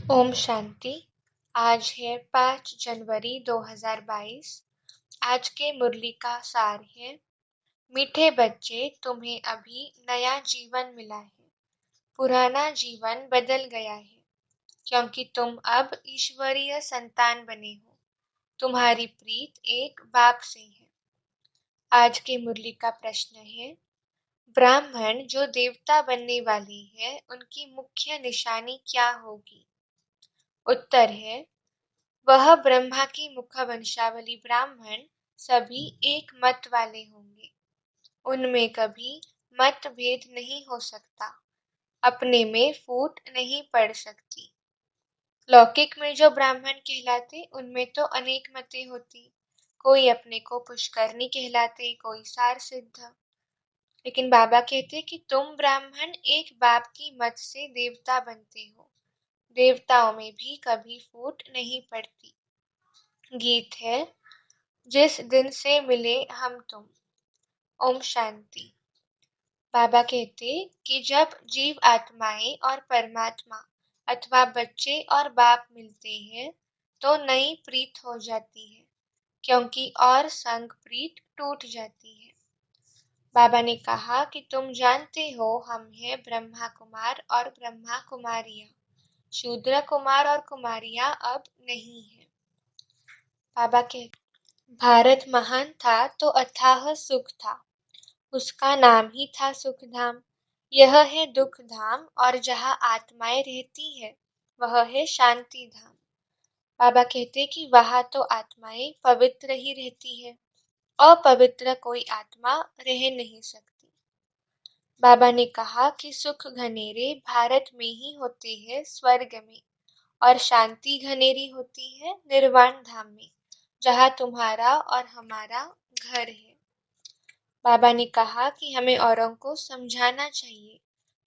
ओम शांति। आज है 5 जनवरी 2022। आज के मुरली का सार है, मीठे बच्चे तुम्हें अभी नया जीवन मिला है। पुराना जीवन बदल गया है क्योंकि तुम अब ईश्वरीय संतान बने हो। तुम्हारी प्रीत एक बाप से है। आज के मुरली का प्रश्न है, ब्राह्मण जो देवता बनने वाले हैं उनकी मुख्य निशानी क्या होगी? उत्तर है, वह ब्रह्मा की मुख वंशावली ब्राह्मण सभी एक मत वाले होंगे। उनमें कभी मतभेद नहीं हो सकता, अपने में फूट नहीं पड़ सकती। लौकिक में जो ब्राह्मण कहलाते उनमें तो अनेक मतें होती। कोई अपने को पुष्करनी कहलाते, कोई सार सिद्ध। लेकिन बाबा कहते कि तुम ब्राह्मण एक बाप की मत से देवता बनते हो। देवताओं में भी कभी फूट नहीं पड़ती। गीत है, जिस दिन से मिले हम तुम। ओम शांति। बाबा कहते कि जब जीव आत्माएं और परमात्मा अथवा बच्चे और बाप मिलते हैं तो नई प्रीत हो जाती है, क्योंकि और संग प्रीत टूट जाती है। बाबा ने कहा कि तुम जानते हो हम हैं ब्रह्मा कुमार और ब्रह्मा कुमारियां। शूद्र कुमार और कुमारियां अब नहीं है। बाबा कहते, भारत महान था तो अथाह सुख था, उसका नाम ही था सुखधाम। यह है दुख धाम और जहाँ आत्माएं रहती है वह है शांति धाम। बाबा कहते कि वहाँ तो आत्माएं पवित्र ही रहती है, अपवित्र कोई आत्मा रह नहीं सकती। बाबा ने कहा कि सुख घनेरे भारत में ही होते हैं स्वर्ग में, और शांति घनेरी होती है निर्वाण धाम में, जहाँ तुम्हारा और हमारा घर है। बाबा ने कहा कि हमें औरों को समझाना चाहिए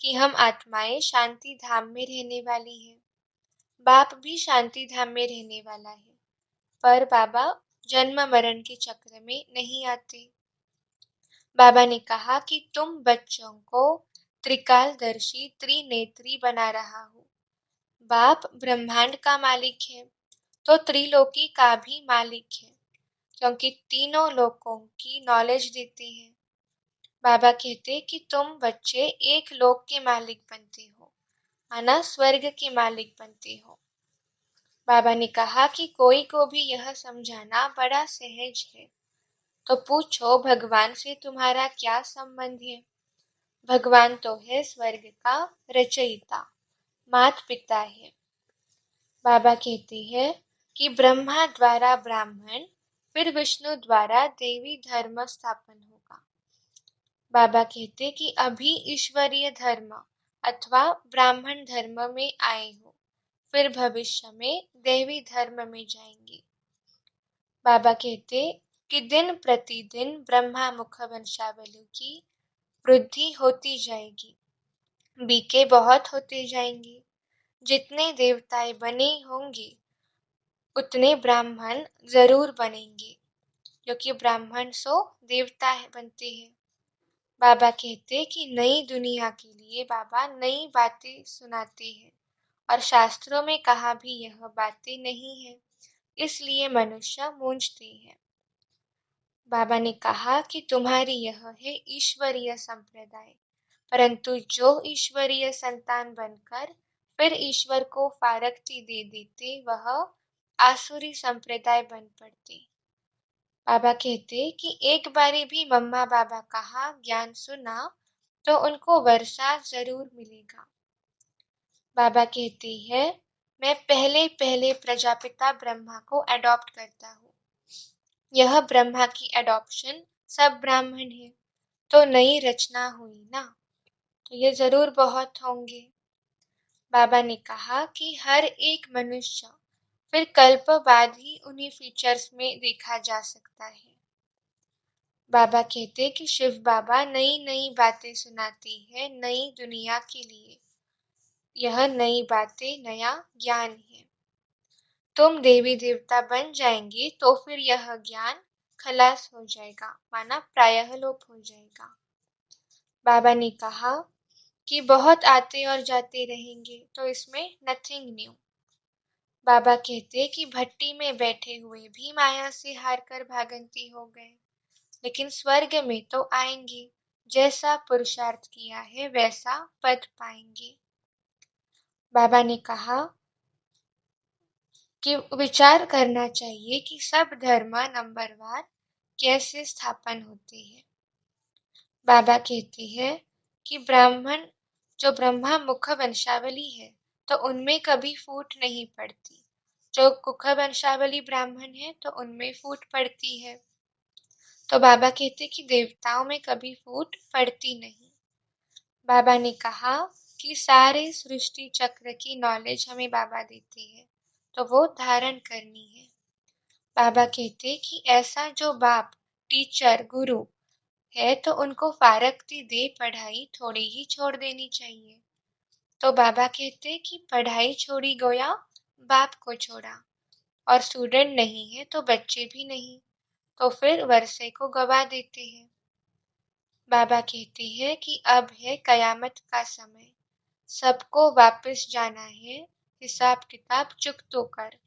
कि हम आत्माएं शांति धाम में रहने वाली हैं। बाप भी शांति धाम में रहने वाला है, पर बाबा जन्म मरण के चक्र में नहीं आते। बाबा ने कहा कि तुम बच्चों को त्रिकालदर्शी त्रिनेत्री बना रहा हो। बाप ब्रह्मांड का मालिक है तो त्रिलोकी का भी मालिक है, क्योंकि तीनों लोकों की नॉलेज देते हैं। बाबा कहते कि तुम बच्चे एक लोक के मालिक बनते हो, माना स्वर्ग के मालिक बनते हो। बाबा ने कहा कि कोई को भी यह समझाना बड़ा सहज है, तो पूछो भगवान से तुम्हारा क्या संबंध है? भगवान तो है स्वर्ग का रचयिता, मात पिता है। बाबा कहते हैं कि ब्रह्मा द्वारा ब्राह्मण, फिर विष्णु द्वारा देवी धर्म स्थापन होगा। बाबा कहते कि अभी ईश्वरीय धर्म अथवा ब्राह्मण धर्म में आए हो, फिर भविष्य में देवी धर्म में जाएंगे। बाबा कहते कि दिन प्रतिदिन ब्रह्मा मुख वंशावली की वृद्धि होती जाएगी, बीके बहुत होते जाएंगे। जितने देवताएं बने होंगे उतने ब्राह्मण जरूर बनेंगे, क्योंकि ब्राह्मण सो देवता बनते हैं। बाबा कहते कि नई दुनिया के लिए बाबा नई बातें सुनाते हैं, और शास्त्रों में कहा भी यह बातें नहीं है, इसलिए मनुष्य मूंझते हैं। बाबा ने कहा कि तुम्हारी यह है ईश्वरीय संप्रदाय, परंतु जो ईश्वरीय संतान बनकर फिर ईश्वर को फारकती दे देते वह आसुरी संप्रदाय बन पड़ते। बाबा कहते कि एक बारी भी मम्मा बाबा कहा ज्ञान सुना तो उनको वर्षा जरूर मिलेगा। बाबा कहते हैं मैं पहले पहले प्रजापिता ब्रह्मा को अडॉप्ट करता हूँ। यह ब्रह्मा की अडॉप्शन सब ब्राह्मण है, तो नई रचना हुई ना, तो ये जरूर बहुत होंगे। बाबा ने कहा कि हर एक मनुष्य फिर कल्प बाद ही उन्हीं फीचर्स में देखा जा सकता है। बाबा कहते कि शिव बाबा नई नई बातें सुनाती है नई दुनिया के लिए। यह नई बातें नया ज्ञान है। तुम देवी देवता बन जाएंगे तो फिर यह ज्ञान खलास हो जाएगा, माना प्रायः लोप हो जाएगा। बाबा ने कहा कि बहुत आते और जाते रहेंगे, तो इसमें नथिंग न्यू। बाबा कहते कि भट्टी में बैठे हुए भी माया से हार कर भागंती हो गए, लेकिन स्वर्ग में तो आएंगे, जैसा पुरुषार्थ किया है वैसा पद पाएंगे। बाबा ने कहा कि विचार करना चाहिए कि सब धर्म नंबरवार कैसे स्थापन होते हैं। बाबा कहते हैं कि जो ब्रह्मा मुख वंशावली है, तो उनमें कभी फूट नहीं पड़ती। जो कुख वंशावली ब्राह्मण है, तो उनमें फूट पड़ती है। तो बाबा कहते कि देवताओं में कभी फूट पड़ती नहीं। बाबा ने कहा कि सारे सृष्टि चक्र की नॉलेज हमें बाबा देते हैं, तो वो धारण करनी है। बाबा कहते कि ऐसा जो बाप, टीचर, गुरु है, तो उनको फारकती दे पढ़ाई थोड़ी ही छोड़ देनी चाहिए। तो बाबा कहते कि पढ़ाई छोड़ी गोया बाप को छोड़ा, और स्टूडेंट नहीं है तो बच्चे भी नहीं, तो फिर वर्षे को गवा देते हैं। बाबा कहते हैं कि अब है कयामत का समय, सबको वापस जाना है, हिसाब किताब चुकतो कर।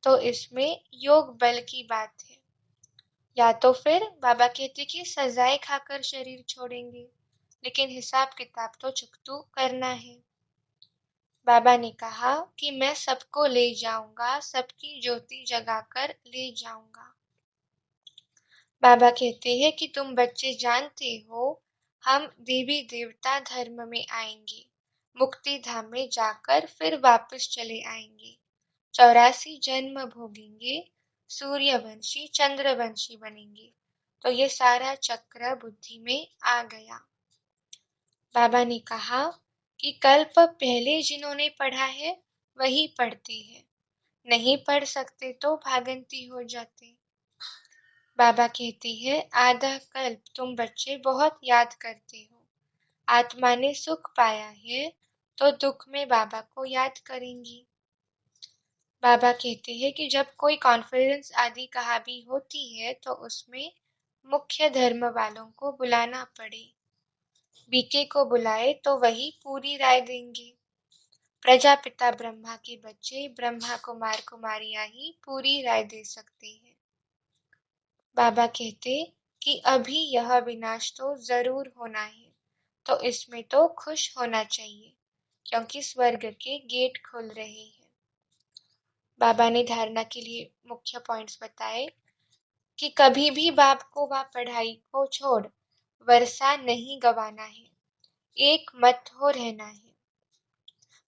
तो इसमें योग बल की बात है। या तो फिर बाबा कहते कि सजाएं खाकर शरीर छोड़ेंगे, लेकिन हिसाब किताब तो चुकतो करना है। बाबा ने कहा कि मैं सबको ले जाऊंगा, सबकी ज्योति जगाकर ले जाऊंगा। बाबा कहते हैं कि तुम बच्चे जानते हो, हम देवी देवता धर्म में आएंगे, मुक्ति धाम में जाकर फिर वापस चले आएंगे, 84 जन्म भोगेंगे, सूर्यवंशी चंद्रवंशी बनेंगे। तो ये सारा चक्र बुद्धि में आ गया। बाबा ने कहा कि कल्प पहले जिन्होंने पढ़ा है वही पढ़ते हैं, नहीं पढ़ सकते तो भागंती हो जाते। बाबा कहते हैं आधा कल्प तुम बच्चे बहुत याद करते हो, आत्मा ने सुख पाया है तो दुख में बाबा को याद करेंगी। बाबा कहते हैं कि जब कोई कॉन्फ्रेंस आदि कहा भी होती है तो उसमें मुख्य धर्म वालों को बुलाना पड़े। बीके को बुलाए तो वही पूरी राय देंगे। प्रजापिता ब्रह्मा के बच्चे ब्रह्मा कुमार कुमारियां ही पूरी राय दे सकते हैं। बाबा कहते कि अभी यह विनाश तो जरूर होना है, तो इसमें तो खुश होना चाहिए, क्योंकि स्वर्ग के गेट खुल रहे हैं। बाबा ने धारणा के लिए मुख्य पॉइंट्स बताए कि कभी भी बाप को व पढ़ाई को छोड़ वर्षा नहीं गवाना है, एक मत हो रहना है।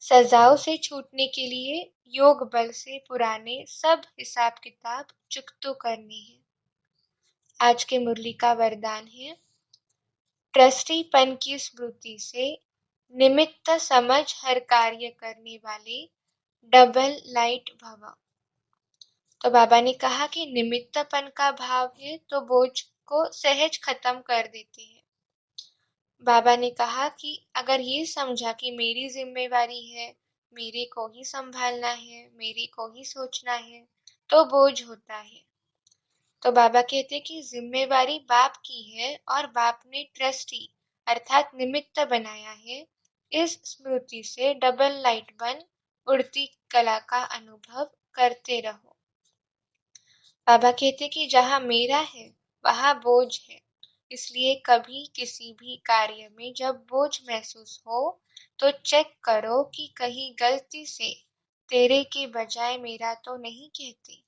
सजाओं से छूटने के लिए योग बल से पुराने सब हिसाब किताब चुकतो करने हैं। आज के मुरली का वरदान है, ट्रस्टीपन की स्मृति से निमित्त समझ हर कार्य करने वाले डबल लाइट भव। तो बाबा ने कहा कि निमित्तपन का भाव है तो बोझ को सहज खत्म कर देते हैं। बाबा ने कहा कि अगर ये समझा कि मेरी जिम्मेवारी है, मेरे को ही संभालना है, मेरे को ही सोचना है, तो बोझ होता है। तो बाबा कहते कि जिम्मेवारी बाप की है और बाप ने ट्रस्टी अर्थात निमित्त बनाया है। इस स्मृति से डबल लाइट बन उड़ती कला का अनुभव करते रहो। बाबा कहते कि जहाँ मेरा है वहाँ बोझ है, इसलिए कभी किसी भी कार्य में जब बोझ महसूस हो तो चेक करो कि कहीं गलती से तेरे के बजाय मेरा तो नहीं कहते।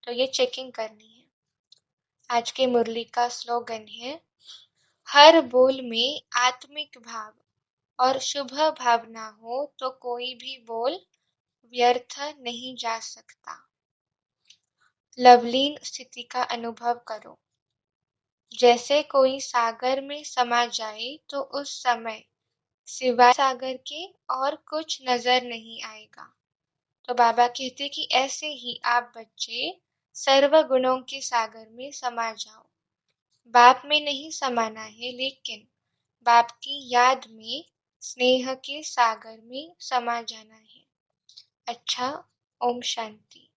तो ये चेकिंग करनी है। आज के मुरली का स्लोगन है, हर बोल में आत्मिक भाव और शुभ भावना हो तो कोई भी बोल व्यर्थ नहीं जा सकता। लवलीन स्थिति का अनुभव करो। जैसे कोई सागर में समा जाए तो उस समय सिवाय सागर के और कुछ नजर नहीं आएगा। तो बाबा कहते कि ऐसे ही आप बच्चे सर्व गुणों के सागर में समा जाओ। बाप में नहीं समाना है, लेकिन बाप की याद में स्नेह के सागर में समा जाना है। अच्छा, ओम शांति।